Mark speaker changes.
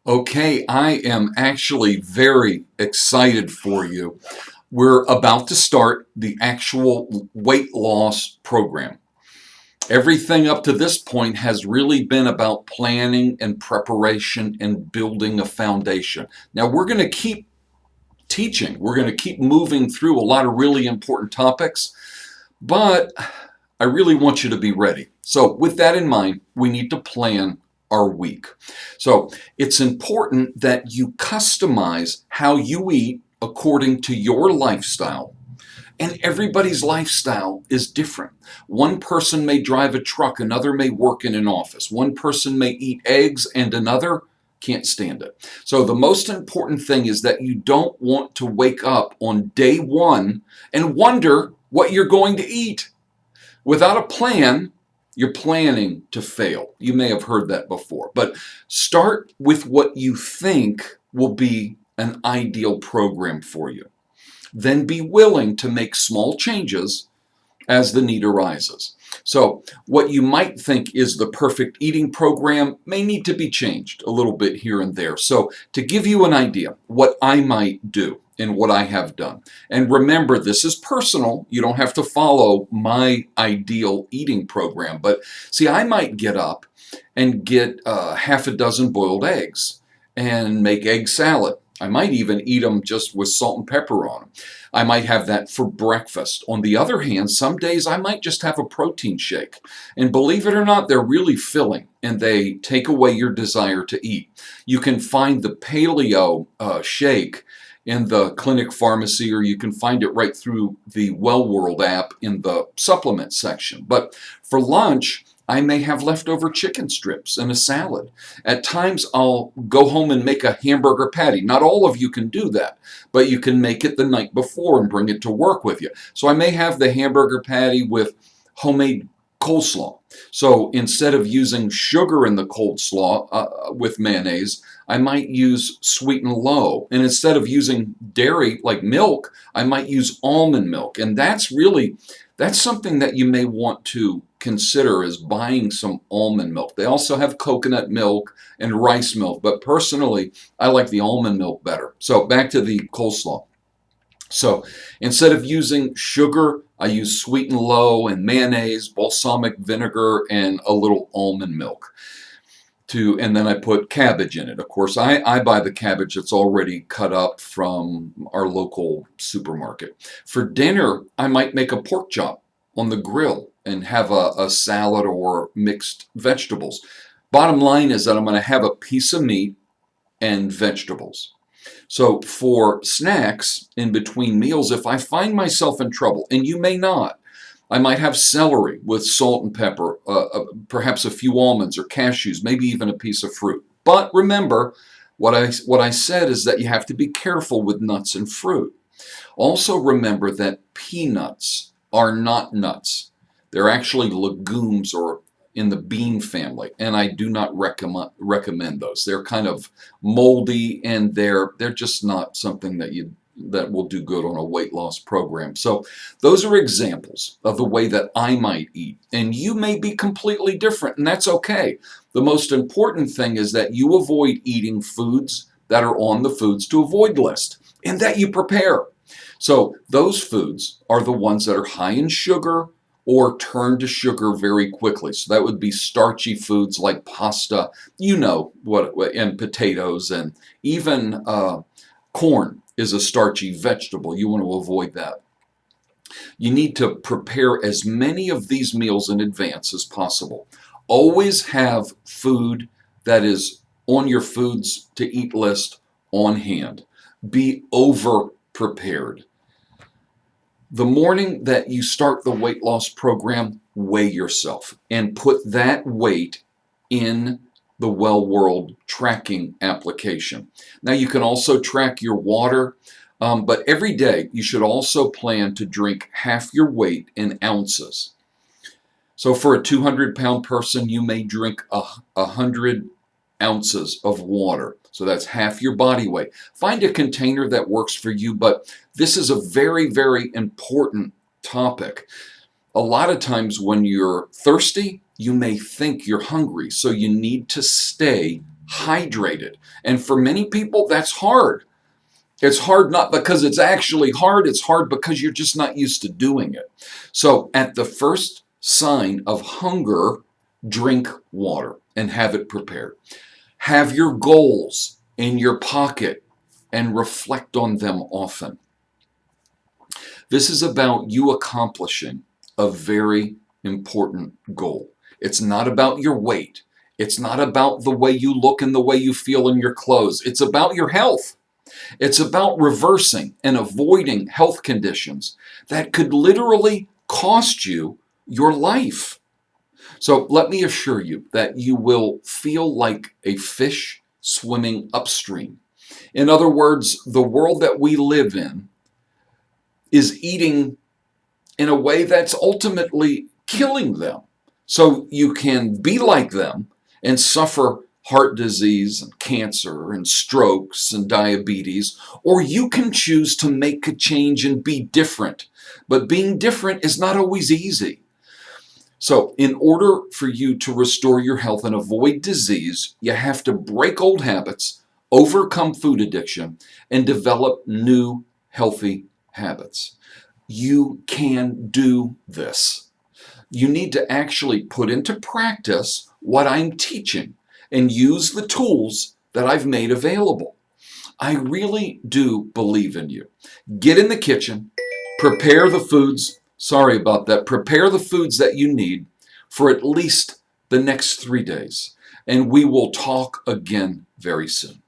Speaker 1: Okay, I am actually very excited for you. We're about to start the actual weight loss program. Everything up to this point has really been about planning and preparation and building a foundation. Now, we're going to keep teaching, we're going to keep moving through a lot of really important topics, but I really want you to be ready. So, with that in mind, we need to plan our week. So, it's important that you customize how you eat according to your lifestyle. And everybody's lifestyle is different. One person may drive a truck, another may work in an office. One person may eat eggs, and another can't stand it. So, the most important thing is that you don't want to wake up on day one and wonder what you're going to eat. Without a plan, you're planning to fail. You may have heard that before, but start with what you think will be an ideal program for you. Then be willing to make small changes as the need arises. So, what you might think is the perfect eating program may need to be changed a little bit here and there. So, to give you an idea, what I might do and what I have done. And remember, this is personal. You don't have to follow my ideal eating program. But see, I might get up and get half a dozen boiled eggs and make egg salad. I might even eat them just with salt and pepper on them. I might have that for breakfast. On the other hand, some days I might just have a protein shake. And believe it or not, they're really filling and they take away your desire to eat. You can find the paleo shake in the clinic pharmacy, or you can find it right through the Well World app in the supplement section. But for lunch, I may have leftover chicken strips and a salad. At times, I'll go home and make a hamburger patty. Not all of you can do that, but you can make it the night before and bring it to work with you. So I may have the hamburger patty with homemade coleslaw. So instead of using sugar in the coleslaw with mayonnaise, I might use sweet and low. And instead of using dairy like milk, I might use almond milk. And that's something that you may want to consider, is buying some almond milk. They also have coconut milk and rice milk, but personally, I like the almond milk better. So back to the coleslaw. So instead of using sugar, I use sweet and low and mayonnaise, balsamic vinegar, and a little almond milk. And then I put cabbage in it. Of course, I buy the cabbage that's already cut up from our local supermarket. For dinner, I might make a pork chop on the grill and have a salad or mixed vegetables. Bottom line is that I'm going to have a piece of meat and vegetables. So for snacks in between meals, if I find myself in trouble, and you may not, I might have celery with salt and pepper, perhaps a few almonds or cashews, maybe even a piece of fruit. But remember, what I said is that you have to be careful with nuts and fruit. Also remember that peanuts are not nuts. They're actually legumes or in the bean family, and I do not recommend those. They're kind of moldy, and they're just not something that will do good on a weight loss program. So those are examples of the way that I might eat, and you may be completely different, and that's okay. The most important thing is that you avoid eating foods that are on the foods to avoid list, and that you prepare. So those foods are the ones that are high in sugar or turn to sugar very quickly. So that would be starchy foods like pasta, and potatoes, and even corn is a starchy vegetable. You want to avoid that. You need to prepare as many of these meals in advance as possible. Always have food that is on your foods to eat list on hand. Be over prepared. The morning that you start the weight loss program, weigh yourself and put that weight in the Well World tracking application. Now you can also track your water, but every day you should also plan to drink half your weight in ounces. So for a 200-pound person, you may drink 100 ounces of water. So that's half your body weight. Find a container that works for you, but this is a very, very important topic. A lot of times when you're thirsty, you may think you're hungry, so you need to stay hydrated. And for many people, that's hard. It's hard not because it's actually hard, it's hard because you're just not used to doing it. So at the first sign of hunger, drink water and have it prepared. Have your goals in your pocket and reflect on them often. This is about you accomplishing a very important goal. It's not about your weight. It's not about the way you look and the way you feel in your clothes. It's about your health. It's about reversing and avoiding health conditions that could literally cost you your life. So let me assure you that you will feel like a fish swimming upstream. In other words, the world that we live in is eating in a way that's ultimately killing them. So you can be like them and suffer heart disease and cancer and strokes and diabetes, or you can choose to make a change and be different. But being different is not always easy. So in order for you to restore your health and avoid disease, you have to break old habits, overcome food addiction, and develop new healthy habits. You can do this. You need to actually put into practice what I'm teaching and use the tools that I've made available. I really do believe in you. Get in the kitchen, prepare the foods, sorry about that, prepare the foods that you need for at least the next 3 days. And we will talk again very soon.